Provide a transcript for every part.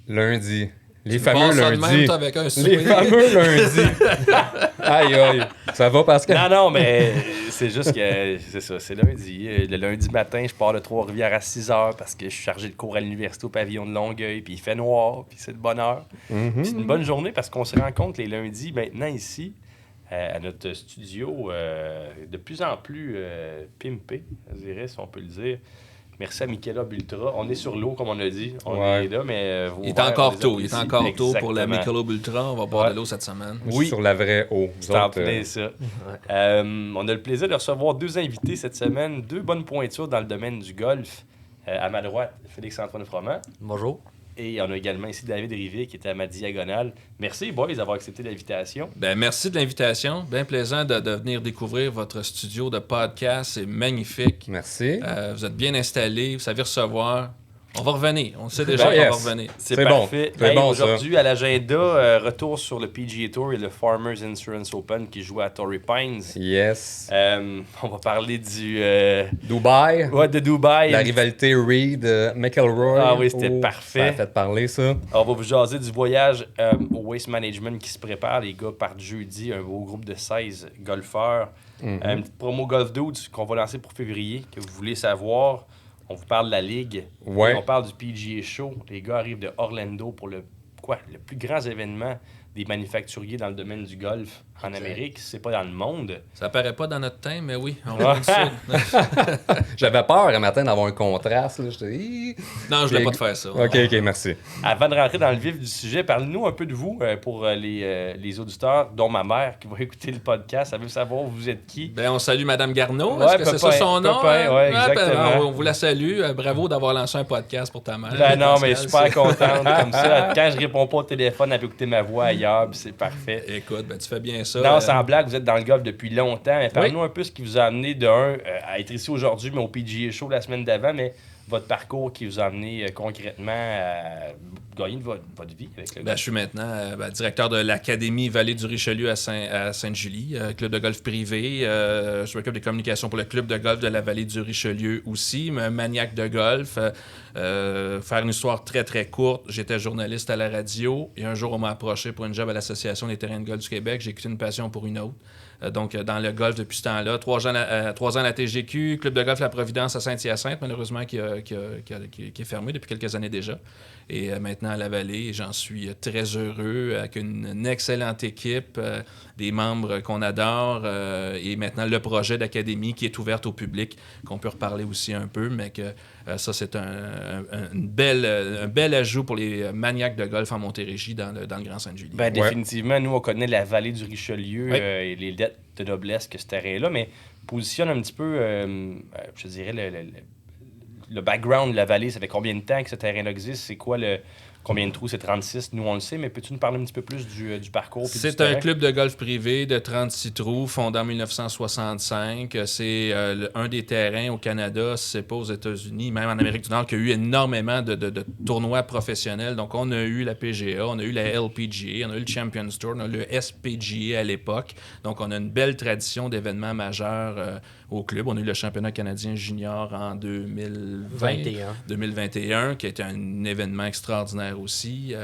Lundi. Les fameux lundis. Même, avec un Les fameux lundis. Aïe, aïe. Ça va, Pascal? Non, mais c'est juste que c'est ça, c'est lundi. Le lundi matin, je pars de Trois-Rivières à 6h parce que je suis chargé de cours à l'université au pavillon de Longueuil, puis il fait noir, puis c'est de bonne heure. Puis c'est une bonne journée parce qu'on se rend compte les lundis, maintenant ici, à notre studio, de plus en plus pimpé, je dirais, si on peut le dire. Merci à Michelob Ultra. On est sur l'eau, comme on a dit. On est là, mais... Il est encore tôt. Il est encore tôt pour la Michelob Ultra. On va boire de l'eau cette semaine. Oui. Sur la vraie eau. C'est en plein ça. On a le plaisir de recevoir 2 invités cette semaine. 2 bonnes pointures dans le domaine du golf. À ma droite, Félix-Antoine Froment. Bonjour. Et on a également ici David Rivier qui était à ma diagonale. Merci, boys, d'avoir accepté l'invitation. Ben, merci de l'invitation. Bien plaisant de venir découvrir votre studio de podcast. C'est magnifique. Merci. Vous êtes bien installés. Vous savez recevoir. On va revenir. On sait déjà qu'on va revenir. C'est parfait. Bon. C'est bon, aujourd'hui, à l'agenda, retour sur le PGA Tour et le Farmers Insurance Open qui joue à Torrey Pines. Yes. On va parler du... Dubaï. Ouais, de Dubaï. La rivalité Reed-McIlroy. Ah oui, c'était parfait. Ça a fait parler, ça. On va vous jaser du voyage au Waste Management qui se prépare. Les gars partent jeudi, un beau groupe de 16 golfeurs. Une petite promo Golf Dudes qu'on va lancer pour février, que vous voulez savoir. On vous parle de la Ligue. Ouais. On parle du PGA Show. Les gars arrivent de Orlando pour le plus grand événement des manufacturiers dans le domaine du golf en Amérique. C'est pas dans le monde. Ça paraît pas dans notre teint, mais oui, on va ça. J'avais peur un matin d'avoir un contraste. Là. Non, je voulais pas te faire ça. OK, merci. Avant de rentrer dans le vif du sujet, parlez-nous un peu de vous pour les auditeurs, dont ma mère qui va écouter le podcast. Elle veut savoir vous êtes qui. Ben, on salue Mme Garneau. Ouais, Est-ce que c'est ça son nom? Ouais, exactement. On vous la salue. Bravo d'avoir lancé un podcast pour ta mère. Ben non, mais super contente comme ça. Quand je réponds pas au téléphone, elle peut écouter ma voix ailleurs, puis c'est parfait. Écoute, ben, tu fais bien ça. Non, sans blague, vous êtes dans le golf depuis longtemps. Mais parlez-nous un peu ce qui vous a amené à être ici aujourd'hui, mais au PGA Show la semaine d'avant, mais votre parcours qui vous a amené concrètement à gagner de votre vie avec le golf. Ben, je suis maintenant directeur de l'Académie Vallée du Richelieu à Sainte-Julie, club de golf privé. Je m'occupe des communications pour le club de golf de la Vallée du Richelieu aussi, maniaque de golf. Faire une histoire très, très courte, j'étais journaliste à la radio et un jour, on m'a approché pour une job à l'Association des terrains de golf du Québec. J'ai écouté une passion pour une autre. Donc, dans le golf depuis ce temps-là. 3 ans à la TGQ, club de golf La Providence à Saint-Hyacinthe, malheureusement, qui est fermé depuis quelques années déjà. Et maintenant à la Vallée, j'en suis très heureux, avec une excellente équipe, des membres qu'on adore, et maintenant le projet d'académie qui est ouverte au public, qu'on peut reparler aussi un peu, mais que ça, c'est un bel ajout pour les maniaques de golf en Montérégie dans le Grand Sainte-Julie. Ben, définitivement, nous, on connaît la Vallée du Richelieu et les dettes de noblesse que ce terrain-là, mais positionne un petit peu, je dirais, le background de la vallée. Ça fait combien de temps que ce terrain-là existe? C'est quoi combien de trous? C'est 36. Nous, on le sait, mais peux-tu nous parler un petit peu plus du parcours? C'est un club de golf privé de 36 trous, fondé en 1965. C'est un des terrains au Canada, si c'est pas aux États-Unis, même en Amérique du Nord, qui a eu énormément de tournois professionnels. Donc, on a eu la PGA, on a eu la LPGA, on a eu le Champions Tour, on a eu le SPGA à l'époque. Donc, on a une belle tradition d'événements majeurs au club. On a eu le championnat canadien junior en 2021, qui a été un événement extraordinaire aussi,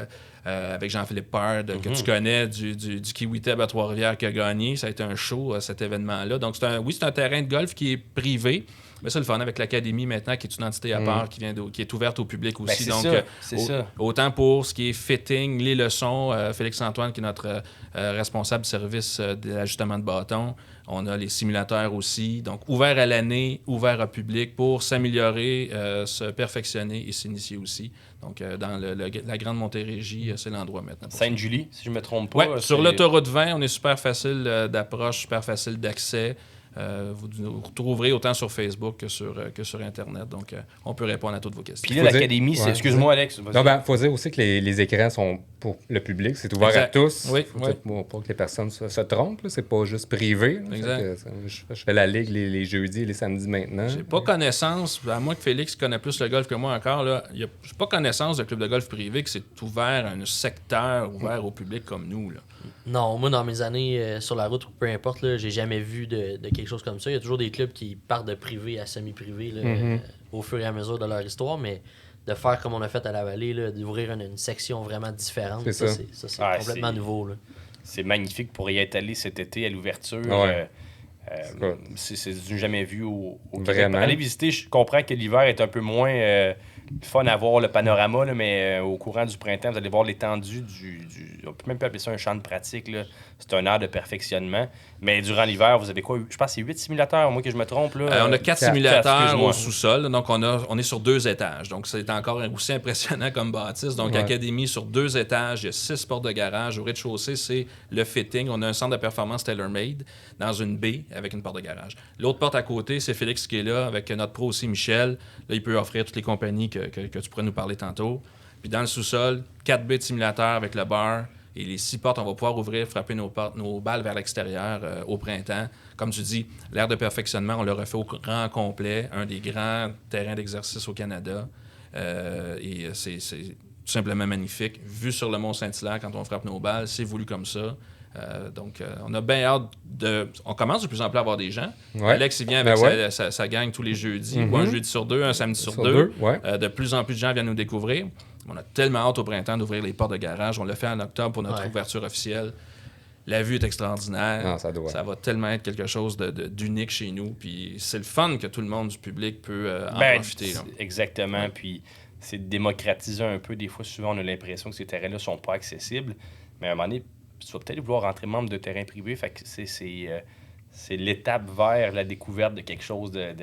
avec Jean-Philippe Pard, que tu connais, du Kiwitab à Trois-Rivières, qui a gagné. Ça a été un show, cet événement-là. Donc, c'est un terrain de golf qui est privé. Mais c'est le fun avec l'Académie maintenant, qui est une entité à part, qui est ouverte au public aussi. Ben, c'est donc, ça. Autant pour ce qui est fitting, les leçons, Félix-Antoine, qui est notre responsable service de l'ajustement de bâton. On a les simulateurs aussi. Donc, ouvert à l'année, ouvert au public pour s'améliorer, se perfectionner et s'initier aussi. Donc, dans la Grande Montérégie, c'est l'endroit maintenant. Sainte-Julie, si je ne me trompe pas. Oui, sur l'autoroute 20, on est super facile d'approche, super facile d'accès. Vous nous retrouverez autant sur Facebook que sur Internet. Donc, on peut répondre à toutes vos questions. Puis là, l'Académie, c'est... Excuse-moi, Alex. Non, il faut dire aussi que les écrans sont pour le public. C'est ouvert à tous. Oui. Pour que les personnes se trompent. C'est pas juste privé. Exact. Je fais la ligue les jeudis et les samedis maintenant. J'ai pas connaissance, à moins que Félix connaît plus le golf que moi encore, j'ai pas connaissance de club de golf privé que c'est ouvert à un secteur ouvert au public comme nous. Là. Non, moi, dans mes années sur la route, peu importe, là, j'ai jamais vu de quelque chose comme ça. Il y a toujours des clubs qui partent de privé à semi-privé là, au fur et à mesure de leur histoire, mais de faire comme on a fait à la Vallée, là, d'ouvrir une section vraiment différente, C'est ça, ça. c'est Ouais, complètement c'est- nouveau. Là. C'est magnifique pour y être allé cet été à l'ouverture. Ouais. C'est du jamais vu au Québec. Vraiment. Aller visiter, je comprends que l'hiver est un peu moins fun à voir le panorama, là, mais au courant du printemps, vous allez voir l'étendue on peut même pas appeler ça un champ de pratique. Là. C'est un art de perfectionnement. Mais durant l'hiver, vous avez quoi? Je pense que c'est 8 simulateurs, moi que je me trompe. Là. On a 4 Quatre, simulateurs excuse-moi. au sous-sol, donc on est sur 2 étages. Donc c'est encore aussi impressionnant comme bâtisse. Donc Ouais. Académie sur 2 étages, il y a 6 portes de garage. Au rez-de-chaussée, c'est le fitting. On a un centre de performance tailor-made dans une baie avec une porte de garage. L'autre porte à côté, c'est Félix qui est là, avec notre pro aussi, Michel. Là, il peut offrir toutes les compagnies que tu pourrais nous parler tantôt. Puis dans le sous-sol, 4 baies de simulateur avec le bar. Et les 6 portes, on va pouvoir ouvrir, frapper nos balles vers l'extérieur au printemps. Comme tu dis, l'aire de perfectionnement, on le refait au grand complet, un des grands terrains d'exercice au Canada. Et c'est tout simplement magnifique. Vu sur le Mont-Saint-Hilaire, quand on frappe nos balles, c'est voulu comme ça. Donc, on a bien hâte de... On commence de plus en plus à avoir des gens. Ouais. Alex, il vient avec Ben ouais. sa gang tous les jeudis, ou un jeudi sur 2, un samedi sur Sur 2. deux, ouais. De plus en plus de gens viennent nous découvrir. On a tellement hâte au printemps d'ouvrir les portes de garage. On l'a fait en octobre pour notre ouverture officielle. La vue est extraordinaire. Ah, ça doit. Ça va tellement être quelque chose d'unique chez nous. Puis c'est le fun que tout le monde du public peut en profiter. Là. Exactement. Puis c'est de démocratiser un peu. Des fois, souvent, on a l'impression que ces terrains-là sont pas accessibles. Mais à un moment donné, tu vas peut-être vouloir rentrer membre de terrain privé. Fait que c'est l'étape vers la découverte de quelque chose de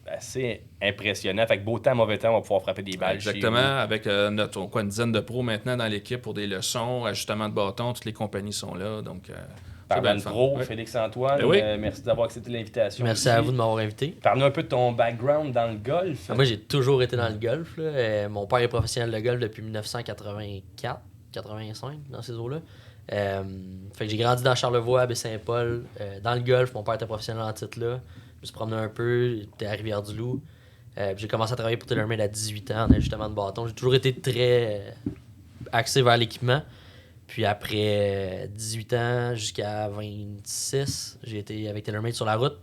assez impressionnant. Fait que beau temps, mauvais temps, on va pouvoir frapper des balles. Exactement. chez vous. Avec une dizaine de pros maintenant dans l'équipe pour des leçons, ajustement de bâton. Toutes les compagnies sont là. Donc, c'est Parlant bien de le fun. pro, Ouais. Félix-Antoine, Ben oui. merci d'avoir accepté l'invitation. Merci aussi. à vous de m'avoir invité. Parle-nous un peu de ton background dans le golf. Moi, j'ai toujours été dans le golf. Là. Mon père est professionnel de golf depuis 1984, 85, dans ces eaux-là. Fait que j'ai grandi dans Charlevoix, à Baie-Saint-Paul, dans le golf. Mon père était professionnel en titre là. Je me suis promené un peu, j'étais à Rivière-du-Loup. Puis j'ai commencé à travailler pour TaylorMade à 18 ans en ajustement de bâton. J'ai toujours été très axé vers l'équipement. Puis après 18 ans jusqu'à 26, j'ai été avec TaylorMade sur la route.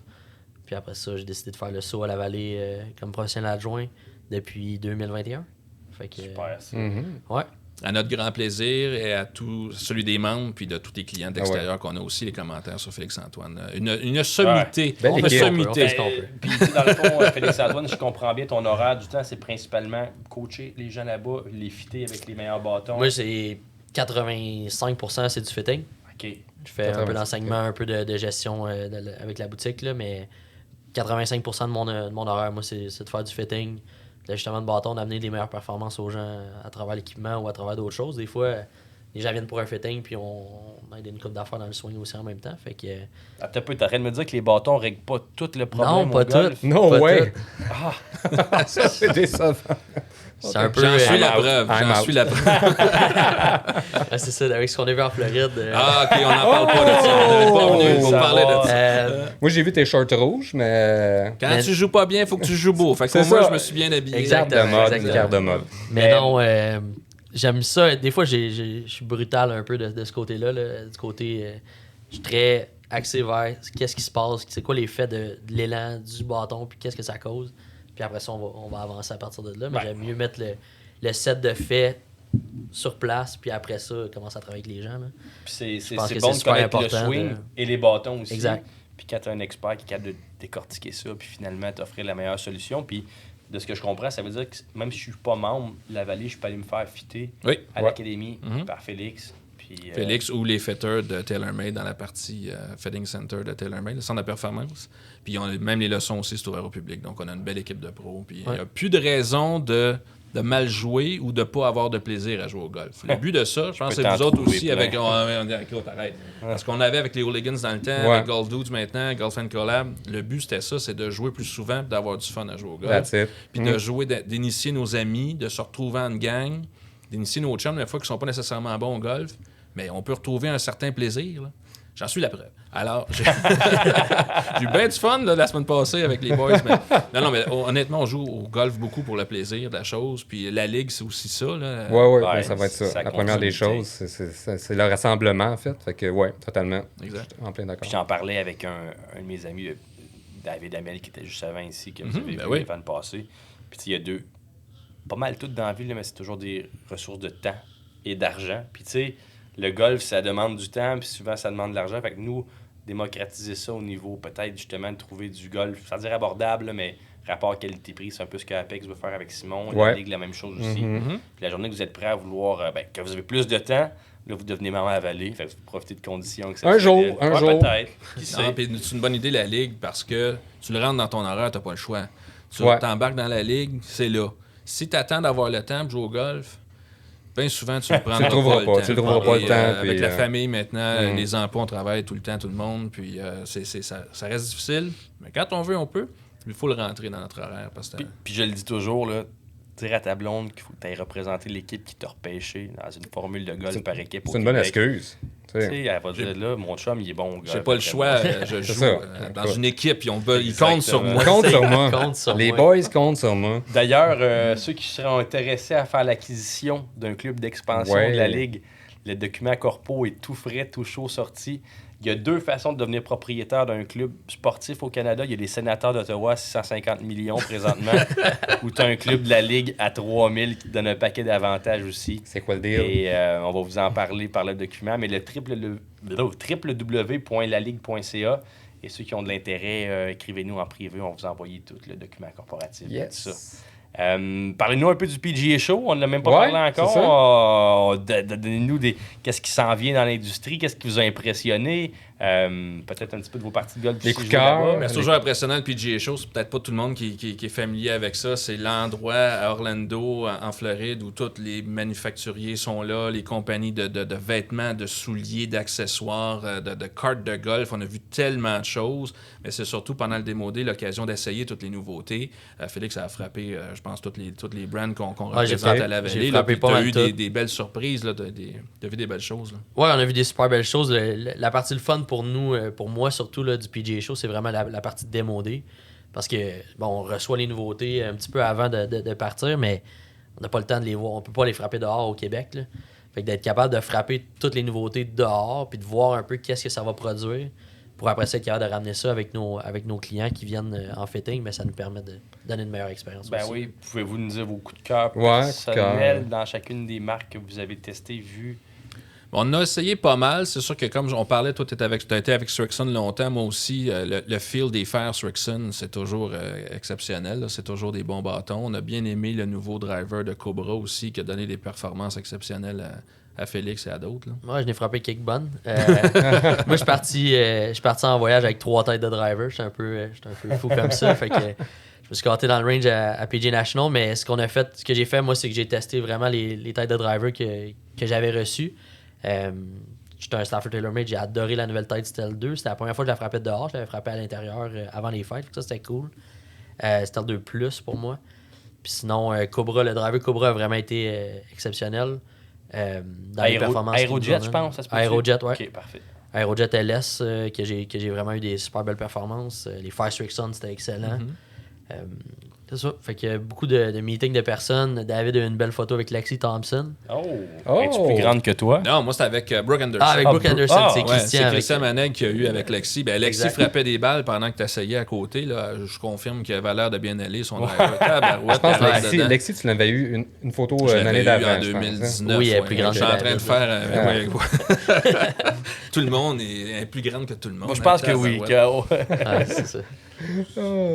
Puis après ça, j'ai décidé de faire le saut à la Vallée comme professionnel adjoint depuis 2021. Fait que, Super, ça. ouais. À notre grand plaisir et à tout celui des membres puis de tous les clients d'extérieur qu'on a aussi les commentaires sur Félix-Antoine. Une sommité. Belle On fait équipe. ce qu'on peut, on fait Sommité. ce qu'on peut. Puis, tu sais, dans le fond, Félix-Antoine, je comprends bien ton horaire du temps, c'est principalement coacher les gens là-bas, les fitter avec les meilleurs bâtons. Moi, c'est 85% c'est du fitting. OK. Je fais un peu 85%. d'enseignement, un peu de gestion avec la boutique, là, mais 85% de mon horaire, moi, c'est de faire du fitting, de l'ajustement de bâton, d'amener des meilleures performances aux gens à travers l'équipement ou à travers d'autres choses. Des fois, les gens viennent pour un fitting, puis on aide une coupe d'affaires dans le swing aussi en même temps. Fait que, Attends un peu, t'es en train de me dire que les bâtons règlent pas tout le problème non, au pas golf? tout. No Pas way! tout. Ça, c'est décevant. C'est un peu. J'en suis la I'm out. preuve. I'm J'en out. suis la preuve. C'est ça, avec ce qu'on a vu en Floride. Ah, OK, on n'en parle pas de ça. On n'avait pas venu pour ça parler va. de ça. Moi, j'ai vu tes shorts rouges, mais. Quand Mais- tu joues pas bien, il faut que tu joues beau. Fait que C'est moi, ça. je me suis bien habillé. Exact. Carte de mode, Exactement. une carte de mode. Mais non, j'aime ça. Des fois, je suis brutal un peu de ce côté-là. Là. Du côté, je suis très axé vers qu'est-ce qui se passe, c'est quoi l'effet de l'élan du bâton, puis qu'est-ce que ça cause. Puis après ça, on va avancer à partir de là. Mais Ouais. j'aime mieux mettre le set de faits sur place, puis après ça, commencer à travailler avec les gens. Là. Puis Je pense c'est que bon c'est de super connaître le important swing de- et les bâtons aussi. Exact. Puis quand tu as un expert qui est capable de décortiquer ça, puis finalement t'offrir la meilleure solution. Puis de ce que je comprends, ça veut dire que même si je suis pas membre de la Vallée, je peux aller me faire fitter Oui. à Ouais. l'académie par Félix. Puis, Félix ou les fitters de TaylorMade dans la partie Fitting Center de TaylorMade, le centre de performance. Puis même les leçons aussi, c'est ouvert au public. Donc, on a une belle équipe de pros. Puis, il n'y a plus de raison de mal jouer ou de ne pas avoir de plaisir à jouer au golf. Le but de ça, je pense, peux c'est vous t'en autres trouver aussi, plein. avec... on dit, OK, t'arrêtes. Parce qu'on avait avec les Hooligans dans le temps, Ouais. avec Golf Dudes maintenant, Golf and Collab, le but, c'était ça, c'est de jouer plus souvent et d'avoir du fun à jouer au golf. That's it. Puis de jouer, d'initier nos amis, de se retrouver en gang, d'initier nos chums, des fois qui ne sont pas nécessairement bons au golf, mais on peut retrouver un certain plaisir. Là. J'en suis la preuve. Alors, j'ai eu bien du fun là, la semaine passée avec les boys. Mais... Non, mais honnêtement, on joue au golf beaucoup pour le plaisir de la chose. Puis la ligue, c'est aussi ça. Là. Ouais, ça va être ça. Ça La première des choses, c'est le rassemblement, en fait. Fait que, ouais, totalement. Exact. Je suis en plein d'accord. Puis j'en parlais avec un de mes amis, David Amel, qui était juste avant ici, que vous avez vu les fans passés. Puis il y a pas mal tout dans la ville, mais c'est toujours des ressources de temps et d'argent. Puis tu sais, le golf, ça demande du temps, puis souvent, ça demande de l'argent. Fait que nous, démocratiser ça au niveau, peut-être, justement, de trouver du golf, sans dire abordable, là, mais rapport qualité-prix, c'est un peu ce qu'Apex veut faire avec Simon. La Ligue, la même chose aussi. Puis la journée que vous êtes prêt à vouloir, que vous avez plus de temps, là, vous devenez maman à vallée. Fait que vous profitez de conditions exceptionnelles. Un jour. Peut-être. Qui sait? Non, puis c'est une bonne idée, la ligue, parce que tu le rentres dans ton horaire, t'as pas le choix. Tu Ouais. t'embarques dans la ligue, c'est là. Si tu attends d'avoir le temps pour jouer au golf, bien souvent, tu ne prendras trouveras pas, tu le trouveras pas le temps, avec puis, la famille maintenant, les emplois, on travaille tout le temps, tout le monde, puis ça reste difficile. Mais quand on veut, on peut. Il faut le rentrer dans notre horaire. Parce que Puis je le dis toujours, là, dire à ta blonde qu'il faut que tu ailles représenter l'équipe qui t'a repêché dans une formule de golf par équipe. C'est une bonne excuse. Tu sais, elle va dire, là, mon chum, il est bon au golf. j'ai pas le choix, je joue ça. dans une équipe, ils comptent sur moi. Compte sur moi. Compte sur Les moi. boys comptent sur moi. D'ailleurs, ceux qui seront intéressés à faire l'acquisition d'un club d'expansion de la Ligue, le document corpo est tout frais, tout chaud sorti. Il y a 2 façons de devenir propriétaire d'un club sportif au Canada. Il y a les sénateurs d'Ottawa à 650 millions présentement, ou tu as un club de la Ligue à 3000 qui te donne un paquet d'avantages aussi. C'est quoi le deal? Et on va vous en parler par le document, mais le www.laligue.ca. Et ceux qui ont de l'intérêt, écrivez-nous en privé, on va vous envoyer tout le document corporatif. Yes. Tout ça. Parlez-nous un peu du PGA Show, on n'a même pas Ouais, parlé c'est encore. Donnez-nous qu'est-ce qui s'en vient dans l'industrie, qu'est-ce qui vous a impressionné, peut-être un petit peu de vos parties de golf. Les coups de cœur. Mais c'est toujours impressionnant le PGA Show, c'est peut-être pas tout le monde qui est familier avec ça. C'est l'endroit à Orlando, en Floride, où tous les manufacturiers sont là, les compagnies de vêtements, de souliers, d'accessoires, de cartes de golf. On a vu tellement de choses, mais c'est surtout pendant le Démo Day l'occasion d'essayer toutes les nouveautés. Félix a frappé, je pense, toutes les brands qu'on représente à la vallée. J'ai frappé pas tu as mal eu tout. des belles surprises, tu as vu des belles choses. Là. Ouais, on a vu des super belles choses. La partie le fun pour nous, pour moi surtout là, du PGA Show, c'est vraiment la partie de Démo Day. Parce que, bon, on reçoit les nouveautés un petit peu avant de partir, mais on n'a pas le temps de les voir. On peut pas les frapper dehors au Québec. Là. Fait que d'être capable de frapper toutes les nouveautés dehors, puis de voir un peu qu'est-ce que ça va produire, pour après ça être capable de ramener ça avec nos clients qui viennent en fitting, mais ça nous permet de donner une meilleure expérience Ben aussi. oui, pouvez-vous nous dire vos coups de cœur Ouais, personnels dans chacune des marques que vous avez testées, vues? On a essayé pas mal. C'est sûr que comme on parlait, toi, tu as été avec Srixon longtemps. Moi aussi, le feel des fers Srixon, c'est toujours exceptionnel. Là. C'est toujours des bons bâtons. On a bien aimé le nouveau driver de Cobra aussi, qui a donné des performances exceptionnelles à Félix et à d'autres. Là. Moi, je n'ai frappé quelques bonnes. Moi, je suis parti en voyage avec 3 têtes de driver. J'étais un peu fou comme ça. Fait que je me suis gâté dans le range à PGA National. Mais ce que j'ai fait, moi, c'est que j'ai testé vraiment les têtes de driver que j'avais reçues. J'étais un Stafford TaylorMade, j'ai adoré la nouvelle tête Stealth 2. C'était la première fois que je la frappais dehors. Je l'avais frappé à l'intérieur avant les fêtes. Ça, c'était cool. Stealth 2 Plus pour moi. Puis sinon, Cobra, le driver Cobra a vraiment été exceptionnel. Dans les performances Aerojet, je pense. Ça se peut Aerojet, ouais. Ok, parfait. Aerojet LS, que j'ai vraiment eu des super belles performances. Les Fire Srixon, c'était excellent. C'est ça. Fait qu'il y a beaucoup de meetings de personnes. David a une belle photo avec Lexi Thompson. Es-tu plus grande que toi? Non, moi, c'était avec Brooke Anderson. Avec Brooke Anderson, c'est Ouais, Christian. c'est Christian Maneg qui a eu avec Lexi. Ben, Lexi Exact. frappait des balles pendant que tu essayais à côté. Là. Je confirme qu'il avait l'air de bien aller son driver. Tabarouette, Je pense que elle rentre dedans. Lexi, tu l'avais eu une photo Je une année l'avais eu d'avant. en je pense, hein. 2019. Oui, elle est plus grande Je suis en que train de David. faire... tout le monde est plus grande que tout le monde. Moi, je pense que oui. Tabarouette. Ouais, c'est ça.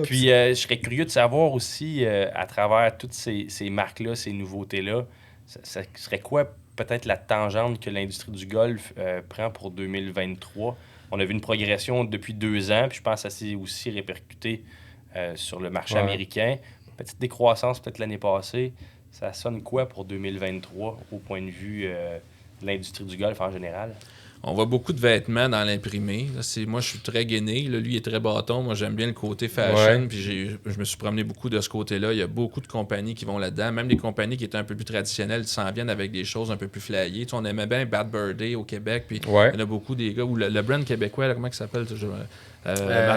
Puis, je serais curieux de savoir aussi, à travers toutes ces marques-là, ces nouveautés-là, ça serait quoi peut-être la tangente que l'industrie du golf prend pour 2023? On a vu une progression depuis 2 ans, puis je pense que ça s'est aussi répercuté sur le marché américain. Petite décroissance peut-être l'année passée. Ça sonne quoi pour 2023 au point de vue de l'industrie du golf en général? On voit beaucoup de vêtements dans l'imprimé. Moi, je suis très gainé. Là, lui, il est très bâton. Moi, j'aime bien le côté fashion. Puis je me suis promené beaucoup de ce côté-là. Il y a beaucoup de compagnies qui vont là-dedans. Même les compagnies qui étaient un peu plus traditionnelles s'en viennent avec des choses un peu plus flyées. Tu sais, on aimait bien Bad Birthday au Québec. Puis il y en a beaucoup des gars. Ou le brand québécois, là, comment il s'appelle?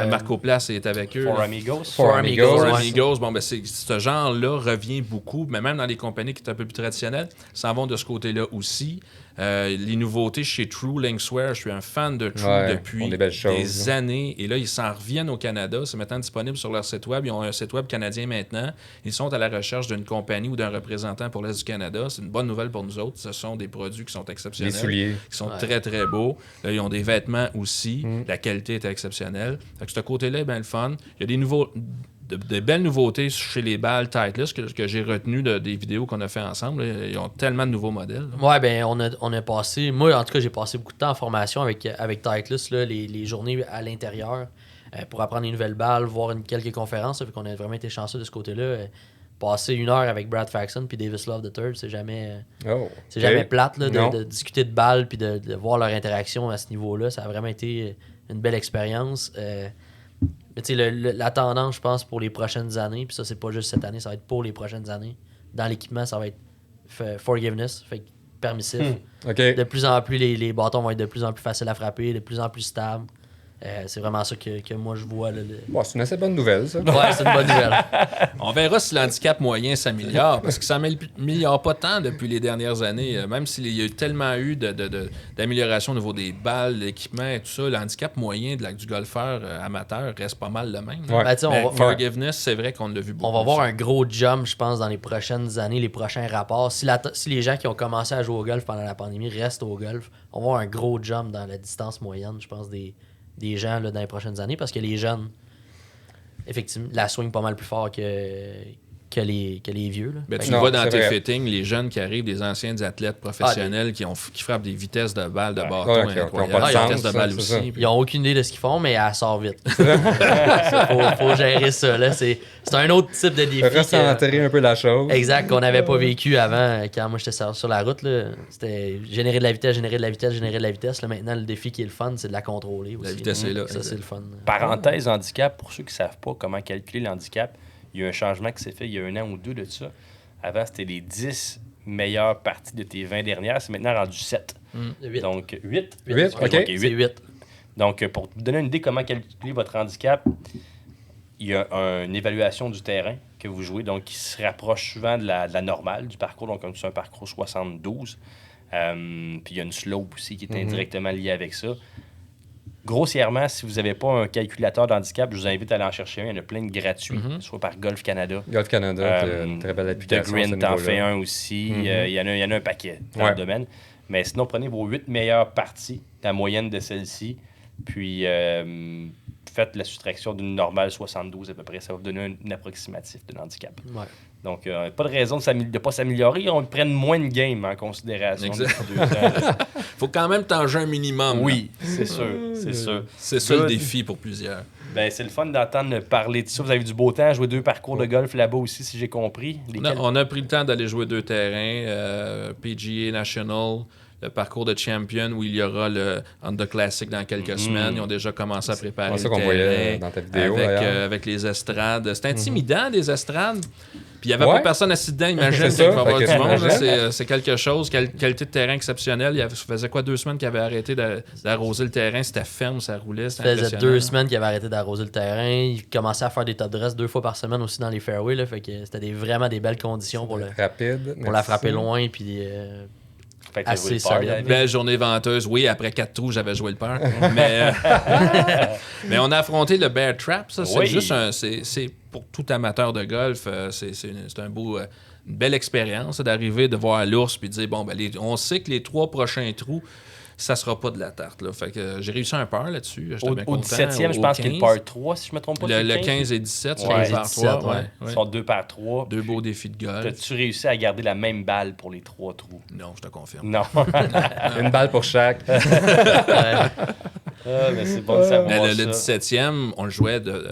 Marco Place est avec eux. Four Amigos. Four Amigos. Bon, ben, ce genre-là revient beaucoup. Mais même dans les compagnies qui sont un peu plus traditionnelles, s'en vont de ce côté-là aussi. Les nouveautés chez True Linkswear, je suis un fan de True depuis des années. Et là, ils s'en reviennent au Canada. C'est maintenant disponible sur leur site web. Ils ont un site web canadien maintenant. Ils sont à la recherche d'une compagnie ou d'un représentant pour l'Est du Canada. C'est une bonne nouvelle pour nous autres. Ce sont des produits qui sont exceptionnels. Des souliers. Qui sont très, très beaux. Là, ils ont des vêtements aussi. La qualité est exceptionnelle. Fait que ce côté-là est bien le fun. Il y a des belles nouveautés chez les balles Titleist que j'ai retenues des vidéos qu'on a fait ensemble. Ils ont tellement de nouveaux modèles. Là. Ouais, ben on a passé... Moi, en tout cas, j'ai passé beaucoup de temps en formation avec Titleist, là, les journées à l'intérieur pour apprendre une nouvelle balle, voir quelques conférences. Fait qu'on a vraiment été chanceux de ce côté-là. Passer 1 heure avec Brad Faxon puis Davis Love III, c'est jamais jamais plate là, de discuter de balles puis de voir leur interaction à ce niveau-là. Ça a vraiment été une belle expérience. Mais tu sais, la tendance, je pense, pour les prochaines années, puis ça, c'est pas juste cette année, ça va être pour les prochaines années. Dans l'équipement, ça va être forgiveness, fait permissif. De plus en plus, les bâtons vont être de plus en plus faciles à frapper, de plus en plus stables. C'est vraiment ça que moi je vois. Bon, c'est une assez bonne nouvelle, ça. Ouais, c'est une bonne nouvelle. On verra si l'handicap moyen s'améliore, parce que ça s'améliore pas tant depuis les dernières années. Même s'il y a tellement eu d'amélioration au niveau des balles, l'équipement et tout ça, le handicap moyen du golfeur amateur reste pas mal le même. Ouais. Ben, Forgiveness, c'est vrai qu'on l'a vu beaucoup. On va voir un gros jump, je pense, dans les prochaines années, les prochains rapports. Si les gens qui ont commencé à jouer au golf pendant la pandémie restent au golf, on va voir un gros jump dans la distance moyenne, je pense, des gens là, dans les prochaines années, parce que les jeunes, effectivement, la swing pas mal plus fort que les vieux. Là. Ben, tu le vois dans tes fittings, les jeunes qui arrivent, des anciens athlètes professionnels qui frappent des vitesses de balles de bâton incroyables, des vitesses de balles aussi. Ils n'ont aucune idée de ce qu'ils font, mais elle sort vite. faut gérer ça. Là. C'est un autre type de défi. Recentrer un peu la chose. Exact, qu'on n'avait pas vécu avant, quand moi j'étais sur la route. Là. C'était générer de la vitesse. Là, maintenant, le défi qui est le fun, c'est de la contrôler aussi. La vitesse est là. Ça, c'est le fun. Parenthèse handicap, pour ceux qui ne savent pas comment calculer l'handicap, il y a un changement qui s'est fait il y a 1 an ou 2 de ça. Avant, c'était les 10 meilleures parties de tes 20 dernières. C'est maintenant rendu 7. 8. Donc, 8. 8, OK. C'est 8. Donc, pour vous donner une idée comment calculer votre handicap, il y a une évaluation du terrain que vous jouez, donc qui se rapproche souvent de la normale du parcours. Donc, c'est un parcours 72. Puis, il y a une slope aussi qui est indirectement liée avec ça. Grossièrement, si vous n'avez pas un calculateur d'handicap, je vous invite à aller en chercher un. Il y en a plein de gratuits, soit par Golf Canada. Golf Canada, une très belle application. The Green t'en fait un aussi. Il y en a un paquet dans le domaine. Mais sinon, prenez vos 8 meilleures parties, la moyenne de celle-ci, puis faites la soustraction d'une normale 72 à peu près. Ça va vous donner un approximatif de l'handicap. Ouais. Donc, pas de raison de ne pas s'améliorer. On prenne moins de game en considération. Exact. Faut quand même tanger un minimum. Oui, c'est sûr. C'est sûr. C'est ça le défi pour plusieurs. Ben, c'est le fun d'entendre parler de ça. Vous avez eu du beau temps, jouer 2 parcours de golf là-bas aussi, si j'ai compris. On a pris le temps d'aller jouer 2 terrains, PGA National, le parcours de Champion où il y aura le Honda Classic dans quelques semaines. Ils ont déjà commencé à préparer c'est ça le qu'on terrain voyait dans ta vidéo, avec les estrades. C'est intimidant, des estrades. Puis il n'y avait pas personne assis dedans, imagine qu'il va y avoir du monde. C'est quelque chose, qualité de terrain exceptionnelle. Ça faisait 2 semaines qu'il avait arrêté d'arroser le terrain. C'était ferme, ça roulait. Ça faisait 2 semaines qu'il avait arrêté d'arroser le terrain. Il commençait à faire des top dress 2 fois par semaine aussi dans les fairways. Là, fait que c'était vraiment des belles conditions pour la frapper loin. Puis assez solide. Belle journée venteuse. Oui, après 4 trous, j'avais joué le peur. Mais on a affronté le Bear Trap. Ça, c'est juste c'est pour tout amateur de golf, c'est une belle expérience d'arriver, de voir l'ours puis de dire, bon, on sait que les 3 prochains trous, ça sera pas de la tarte. Là. Fait que j'ai réussi un par là-dessus. J'étais bien content. 17e, je pense qu'il y a le par 3, si je me trompe pas. Le 15 et 17, c'est le par 3. Ils sont 2 par 3. 2 beaux défis de golf. As-tu réussi à garder la même balle pour les 3 trous? Non, je te confirme. Non. Une balle pour chaque. Mais c'est bon de savoir mais ça. Le 17e, on le jouait de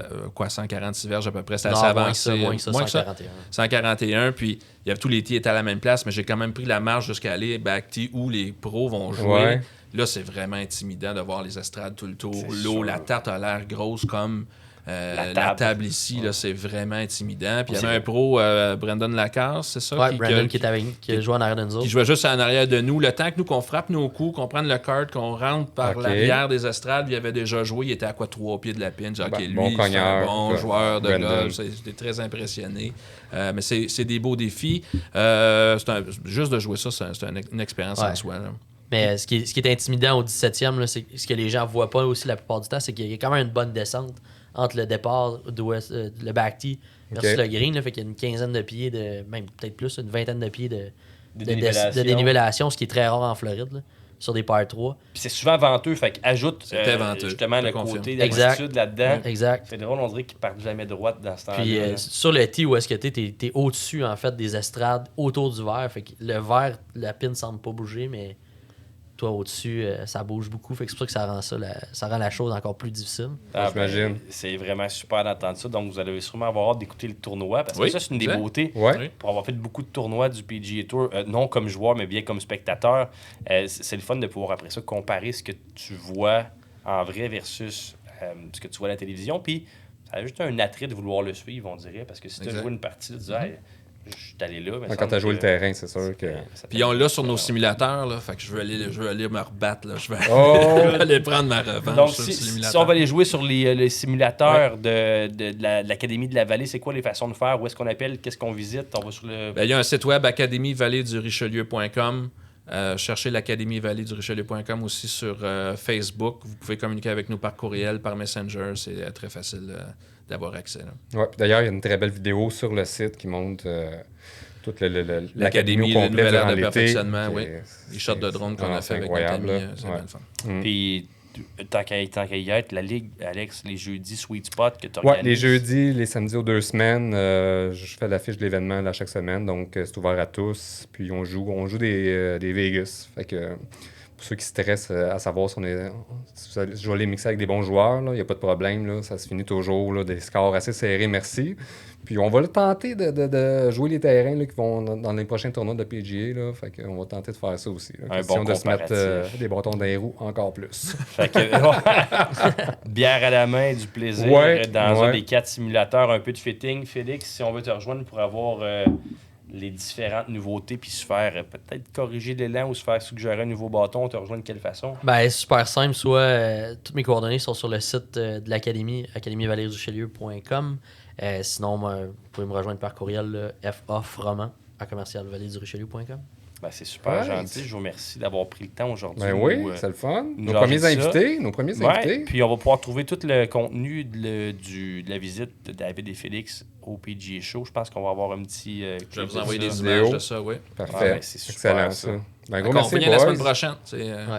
146 verges à peu près. C'était assez avancé. avancé. Moins que ça, 141. 141, puis tous les tees étaient à la même place, mais j'ai quand même pris la marge jusqu'à aller back tee où les pros vont jouer. Ouais. Là, c'est vraiment intimidant de voir les estrades tout le tour. C'est L'eau, sûr. la tarte a l'air grosse comme La table ici. Là, c'est vraiment intimidant. Puis il y C'est avait un pro, Brandon Lacasse, c'est ça? Ouais, Brandon qui a joué en arrière de nous autres. Qui jouait juste en arrière de nous. Le temps que nous, qu'on frappe nos coups, qu'on prenne le cart, qu'on rentre par Ok. l'arrière des estrades, il avait déjà joué. Il était à 3 pieds de la pin. J'ai dit, OK, lui, bon c'est cogneur, un bon quoi. joueur de Brandon. golf. J'étais très impressionné. Mais c'est des beaux défis. Juste de jouer ça, c'est une expérience en soi. Là. Mais ce qui est intimidant au 17e, là, c'est ce que les gens voient pas aussi la plupart du temps, c'est qu'il y a quand même une bonne descente entre le départ le back tee versus Ok. le green. Là, fait qu'il y a une quinzaine de pieds, même peut-être plus, une vingtaine de pieds de dénivellation, ce qui est très rare en Floride, là, sur des par 3. Puis c'est souvent venteux, fait qu'ajoute C'était venteux, justement je le confirme. côté Exact. d'altitude là-dedans. Exact. C'est drôle, on dirait qu'ils partent jamais droite dans ce temps-là. Puis là. sur le tee où est-ce que t'es au-dessus en fait des estrades autour du verre. Fait que le verre, la pin semble pas bouger, mais toi au-dessus, ça bouge beaucoup. Fait que c'est pour ça que ça rend la chose encore plus difficile. J'imagine. C'est vraiment super d'entendre ça. Donc, vous allez sûrement avoir hâte d'écouter le tournoi. Parce que Oui, ça, c'est une des exact. beautés. Ouais. Oui. Pour avoir fait beaucoup de tournois du PGA Tour, non comme joueur, mais bien comme spectateur, c'est le fun de pouvoir, après ça, comparer ce que tu vois en vrai versus ce que tu vois à la télévision. Puis, ça a juste un attrait de vouloir le suivre, on dirait. Parce que si tu as Exact. joué une partie, tu dis, hey, je suis allé là. mais Quand tu as joué le terrain, c'est sûr que. Puis on l'a sur nos simulateurs, là, fait que je veux aller me rebattre. Là. Je vais Oh! aller prendre ma revanche Donc, sur le si simulateur. on va aller jouer sur les simulateurs de l'Académie de la Vallée, c'est quoi les façons de faire? Où est-ce qu'on appelle? Qu'est-ce qu'on visite? On va sur le... Ben, il y a un site web, académievallée-du-richelieu.com. Cherchez l'Académie Vallée-du-Richelieu.com aussi sur Facebook. Vous pouvez communiquer avec nous par courriel, par Messenger. C'est très facile d'avoir accès. Là. Ouais, puis d'ailleurs, il y a une très belle vidéo sur le site qui montre toute L'Académie, au le complet nouvel aire durant de l'été. perfectionnement, Puis, oui. Les shots de drone qu'on a fait avec incroyable, notre ami, là. c'est Ouais. bien le fun. Puis, tant qu'à y être, la Ligue, Alex, les jeudis Sweet Spot que tu Ouais, organises. les jeudis, les samedis aux 2 semaines, je fais l'affiche de l'événement là, chaque semaine, donc c'est ouvert à tous. Puis on joue des Vegas. Fait que pour ceux qui stressent à savoir si je vais les mixer avec des bons joueurs, il n'y a pas de problème. Là, ça se finit toujours, là, des scores assez serrés, merci. Puis on va tenter de jouer les terrains là, qui vont dans les prochains tournois de PGA. Là, fait qu'on va tenter de faire ça aussi. Là. Un Question bon de se mettre comparatif. des bâtons dans les roues encore plus. Fait que, bière à la main, du plaisir Ouais, dans ouais. un des 4 simulateurs, un peu de fitting. Félix, si on veut te rejoindre pour avoir les différentes nouveautés puis se faire peut-être corriger l'élan ou se faire suggérer un nouveau bâton, on te rejoint de quelle façon? Ben, c'est super simple. Soit toutes mes coordonnées sont sur le site de l'Académie, académievallée-du-richelieu.com. Sinon, vous pouvez me rejoindre par courriel, foffrement@commercialvallée-du-richelieu.com. Ben, c'est super Ouais. gentil. Je vous remercie d'avoir pris le temps aujourd'hui. Ben oui, Ou, c'est le fun. nous Nos premiers jaser de ça. invités. Nos premiers ouais, invités. puis on va pouvoir trouver tout le contenu de la visite de David et Félix au PGA Show. Je pense qu'on va avoir un petit... Je vais clip vous envoyer de des ça. images de ça, oui. Parfait. Ah, ben, c'est super, Excellent, ça. ça. Ben, gros On merci, revient la semaine boys. prochaine.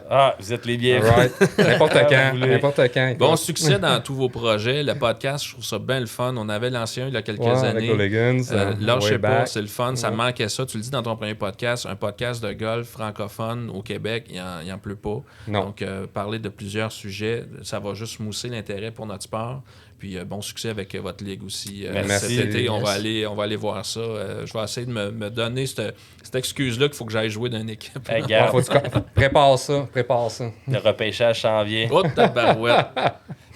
Ah, vous êtes les bienvenus. All right. N'importe Quand quand. vous voulez. N'importe quand. Bon écoute. succès dans tous vos projets. Le podcast, je trouve ça bien le fun. On avait lancé un il y a quelques Ouais, avec années. O'Legans, Lâchez way pas, back. c'est le fun. Ça Ouais. manquait ça. Tu le dis dans ton premier podcast, un podcast de golf francophone au Québec, il en pleut pas. Non. Donc, parler de plusieurs sujets, ça va juste mousser l'intérêt pour notre sport. Puis, bon succès avec votre ligue aussi. Merci. Cet été, on Yes. va aller voir ça. Je vais essayer de me donner cette excuse-là qu'il faut que j'aille jouer dans une équipe. Hey, Ouais, regarde, faut que tu- prépare ça. le repêchage s'en vient. Oh, tabarouette.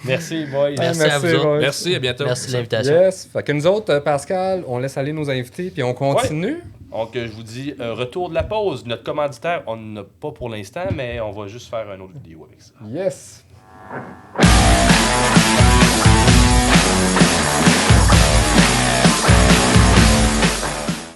Merci, boys. Merci à vous autres. boys. Merci, à bientôt. Merci de l'invitation. Yes. Fait que nous autres, Pascal, on laisse aller nos invités puis on continue. Donc, je vous dis, retour de la pause. Notre commanditaire, on n'en a pas pour l'instant, mais on va juste faire une autre vidéo avec ça. Yes.